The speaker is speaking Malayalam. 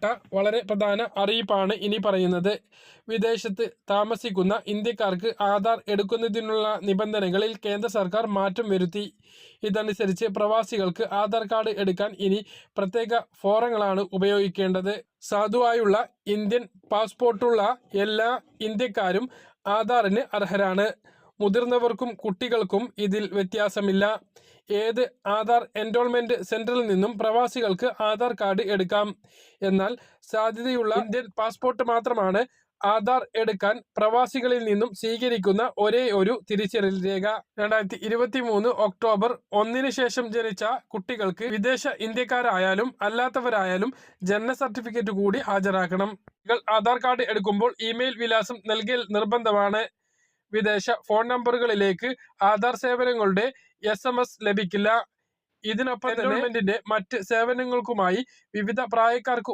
പ്രധാനപ്പെട്ട വളരെ പ്രധാന അറിയിപ്പാണ് ഇനി പറയുന്നത്. വിദേശത്ത് താമസിക്കുന്ന ഇന്ത്യക്കാർക്ക് ആധാർ എടുക്കുന്നതിനുള്ള നിബന്ധനകളിൽ കേന്ദ്ര സർക്കാർ മാറ്റം വരുത്തി. ഇതനുസരിച്ച് പ്രവാസികൾക്ക് ആധാർ കാർഡ് എടുക്കാൻ ഇനി പ്രത്യേക ഫോറങ്ങളാണ് ഉപയോഗിക്കേണ്ടത്. സാധുവായുള്ള ഇന്ത്യൻ പാസ്പോർട്ടുള്ള എല്ലാ ഇന്ത്യക്കാരും ആധാറിന് അർഹരാണ്. മുതിർന്നവർക്കും കുട്ടികൾക്കും ഇതിൽ വ്യത്യാസമില്ല. ഏത് ആധാർ എൻറോൾമെന്റ് സെന്ററിൽ നിന്നും പ്രവാസികൾക്ക് ആധാർ കാർഡ് എടുക്കാം. എന്നാൽ സാധ്യതയുള്ള ഇന്ത്യൻ പാസ്പോർട്ട് മാത്രമാണ് ആധാർ എടുക്കാൻ പ്രവാസികളിൽ നിന്നും സ്വീകരിക്കുന്ന ഒരേ ഒരു തിരിച്ചറിയൽ രേഖ. 2023 ഒക്ടോബർ 1 ശേഷം ജനിച്ച കുട്ടികൾക്ക് വിദേശ ഇന്ത്യക്കാരായാലും അല്ലാത്തവരായാലും ജനന സർട്ടിഫിക്കറ്റ് കൂടി ഹാജരാക്കണം. ആധാർ കാർഡ് എടുക്കുമ്പോൾ ഇമെയിൽ വിലാസം നൽകൽ നിർബന്ധമാണ്. വിദേശ ഫോൺ നമ്പറുകളിലേക്ക് ആധാർ സേവനങ്ങളുടെ SMS ലഭിക്കില്ല. ഇതിനൊപ്പം തന്നെ മറ്റ് സേവനങ്ങൾക്കുമായി വിവിധ പ്രായക്കാർക്ക്